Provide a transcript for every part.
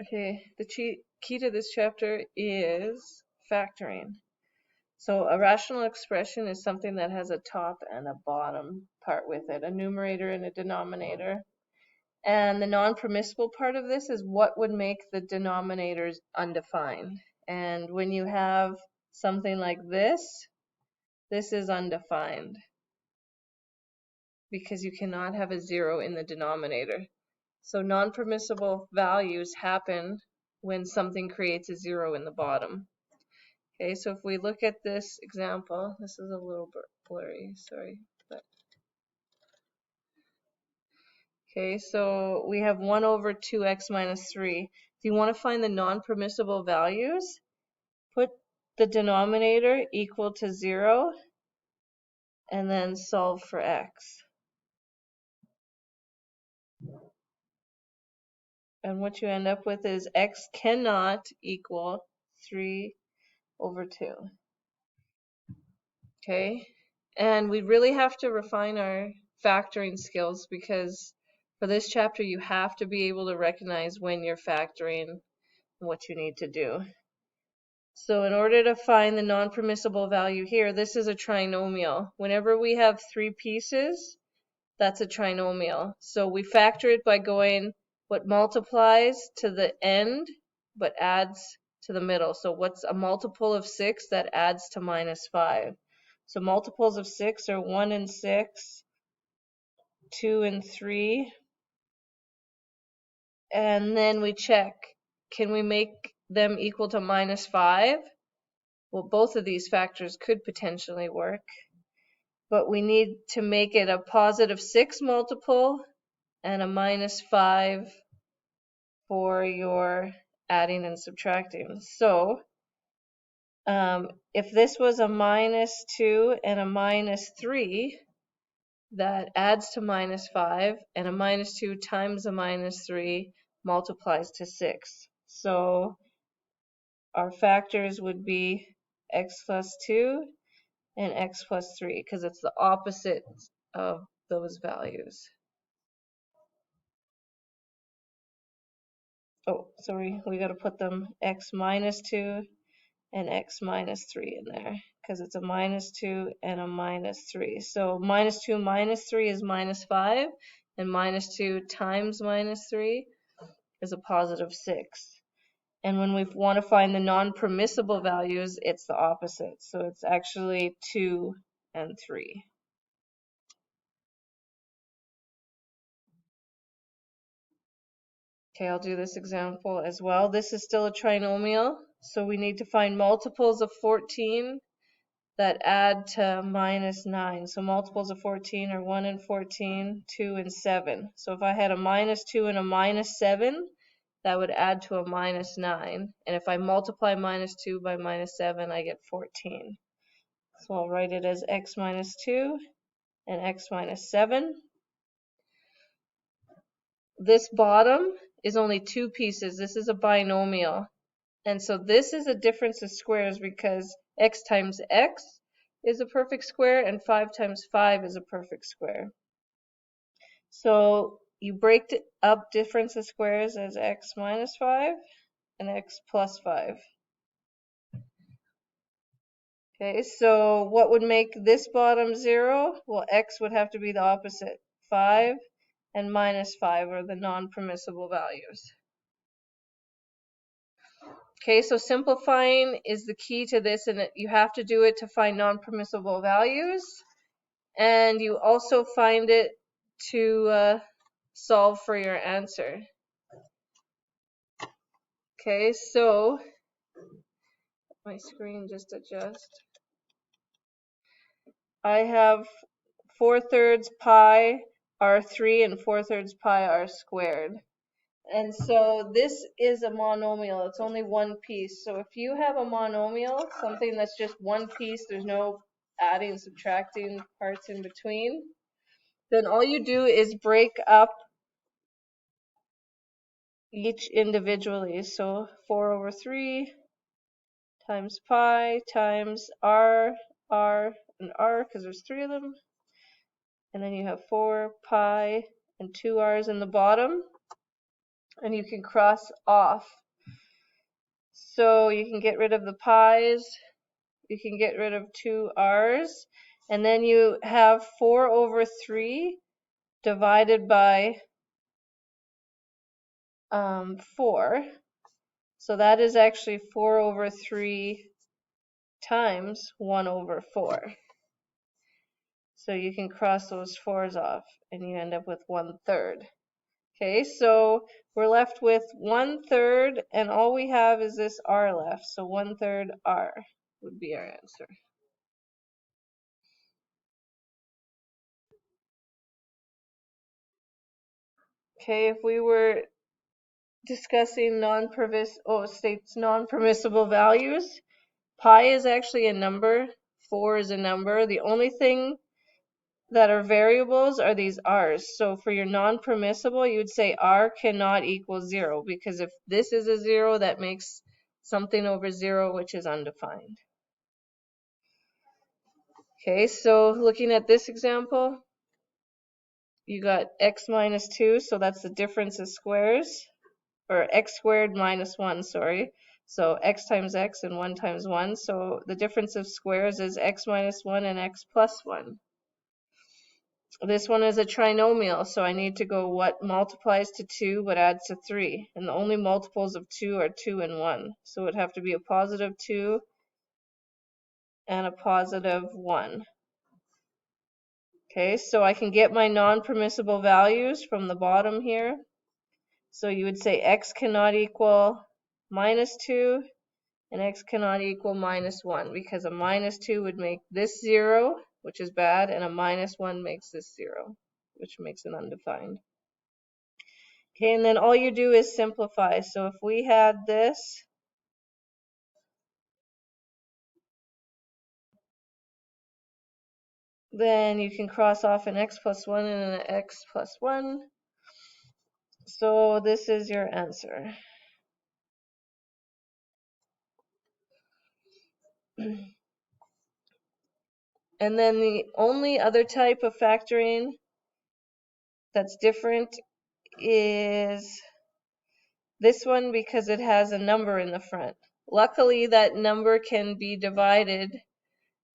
Okay, the key to this chapter is factoring. So a rational expression is something that has a top and a bottom part with it, a numerator and a denominator. And the non-permissible part of this is what would make the denominators undefined. And when you have something like this is undefined because you cannot have a 0 in the denominator. So non-permissible values happen when something creates a 0 in the bottom. Okay, so if we look at this example, this is a little blurry, sorry. Okay, so we have 1 over 2x minus 3. If you want to find the non-permissible values, put the denominator equal to 0 and then solve for x. And what you end up with is x cannot equal 3 over 2. Okay, and we really have to refine our factoring skills because for this chapter you have to be able to recognize when you're factoring and what you need to do. So in order to find the non-permissible value here, this is a trinomial. Whenever we have 3 pieces, that's a trinomial. So we factor it by going what multiplies to the end but adds to the middle. So what's a multiple of 6 that adds to minus 5? So multiples of 6 are 1 and 6, 2 and 3. And then we check, can we make them equal to minus 5? Well, both of these factors could potentially work, but we need to make it a positive 6 multiple and a minus 5 for your adding and subtracting. So if this was a minus 2 and a minus 3, that adds to minus 5, and a minus 2 times a minus 3 multiplies to 6. So our factors would be x plus 2 and x plus 3 because it's the opposite of those values. Oh, sorry, we got to put them x minus 2 and x minus 3 in there because it's a minus 2 and a minus 3. So minus 2 minus 3 is minus 5, and minus 2 times minus 3 is a positive 6. And when we want to find the non-permissible values, it's the opposite. So it's actually 2 and 3. Okay, I'll do this example as well. This is still a trinomial, so we need to find multiples of 14 that add to minus 9. So multiples of 14 are 1 and 14, 2 and 7. So if I had a minus 2 and a minus 7, that would add to a minus 9. And if I multiply minus 2 by minus 7, I get 14. So I'll write it as x minus 2 and x minus 7. This bottom is only 2 pieces. This is a binomial. And so this is a difference of squares because x times x is a perfect square and 5 times 5 is a perfect square. So you break up difference of squares as x minus 5 and x plus 5. Okay, so what would make this bottom 0? Well, x would have to be the opposite. 5 and minus 5 are the non-permissible values. Okay, so simplifying is the key to this, and you have to do it to find non-permissible values, and you also find it to solve for your answer. Okay, so my screen just adjust. I have 4/3 pi r3 and 4/3 pi r squared. And so this is a monomial. It's only one piece. So if you have a monomial, something that's just one piece, there's no adding and subtracting parts in between, then all you do is break up each individually. So 4 over 3 times pi times r, and r, because there's 3 of them. And then you have 4 pi and 2 r's in the bottom. and you can cross off. So you can get rid of the pi's, you can get rid of 2r's, and then you have 4 over 3 divided by 4. So that is actually 4 over 3 times 1 over 4. So you can cross those 4's off, and you end up with 1/3. Okay, so we're left with 1/3, and all we have is this r left. So 1/3 r would be our answer. Okay, if we were discussing states non-permissible values, pi is actually a number, 4 is a number. The only thing that are variables are these r's. So for your non-permissible, you would say r cannot equal 0, because if this is a 0, that makes something over 0, which is undefined. Okay, so looking at this example, you got x minus 2, so that's the difference of squares, or x squared minus 1, sorry. So x times x and 1 times 1. So the difference of squares is x minus 1 and x plus 1. This one is a trinomial, so I need to go what multiplies to 2 but adds to 3. And the only multiples of 2 are 2 and 1. So it would have to be a positive 2 and a positive 1. Okay, so I can get my non-permissible values from the bottom here. So you would say x cannot equal minus 2 and x cannot equal minus 1, because a minus 2 would make this 0, which is bad, and a minus 1 makes this 0, which makes it undefined. Okay, and then all you do is simplify. So if we had this, then you can cross off an x plus 1 and an x plus 1. So this is your answer. And then the only other type of factoring that's different is this one, because it has a number in the front. Luckily, that number can be divided.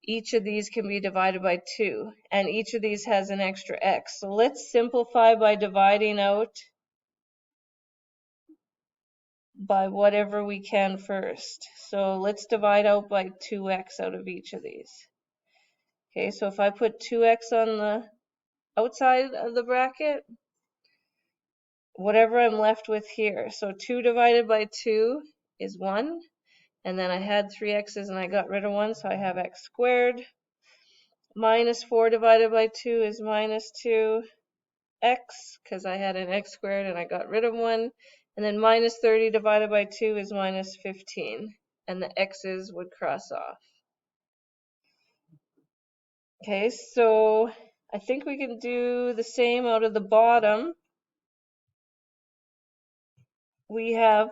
Each of these can be divided by 2, and each of these has an extra x. So let's simplify by dividing out by whatever we can first. So let's divide out by 2x out of each of these. Okay, so if I put 2x on the outside of the bracket, whatever I'm left with here. So 2 divided by 2 is 1. And then I had 3 x's and I got rid of 1, so I have x squared. Minus 4 divided by 2 is minus 2x, because I had an x squared and I got rid of 1. And then minus 30 divided by 2 is minus 15. And the x's would cross off. Okay, so I think we can do the same out of the bottom. We have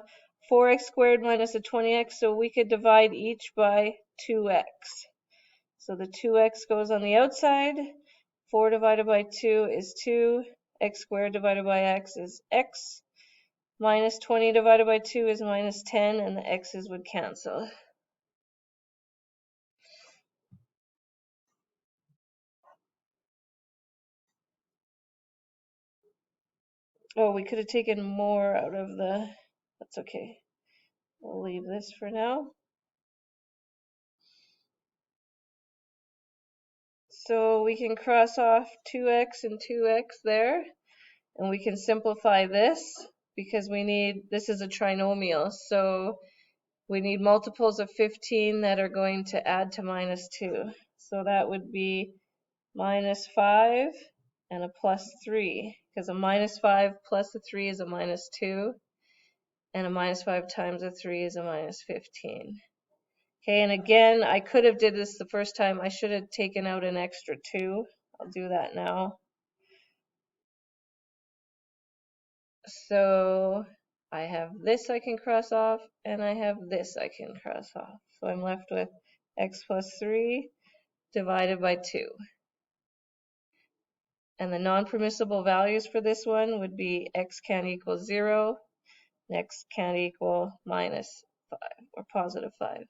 4x squared minus a 20x, so we could divide each by 2x. So the 2x goes on the outside. 4 divided by 2 is 2. X squared divided by x is x. Minus 20 divided by 2 is minus 10, and the x's would cancel. Oh, we could have taken more out of the... That's okay. We'll leave this for now. So we can cross off 2x and 2x there, and we can simplify this, because we need, this is a trinomial, so we need multiples of 15 that are going to add to minus 2. So that would be minus 5 and a plus 3, because a minus 5 plus a 3 is a minus 2, and a minus 5 times a 3 is a minus 15. Okay, and again, I could have did this the first time. I should have taken out an extra 2. I'll do that now. So I have this I can cross off, and I have this I can cross off. So I'm left with x plus 3 divided by 2. And the non-permissible values for this one would be x can't equal 0, X can't equal minus 5 or positive 5.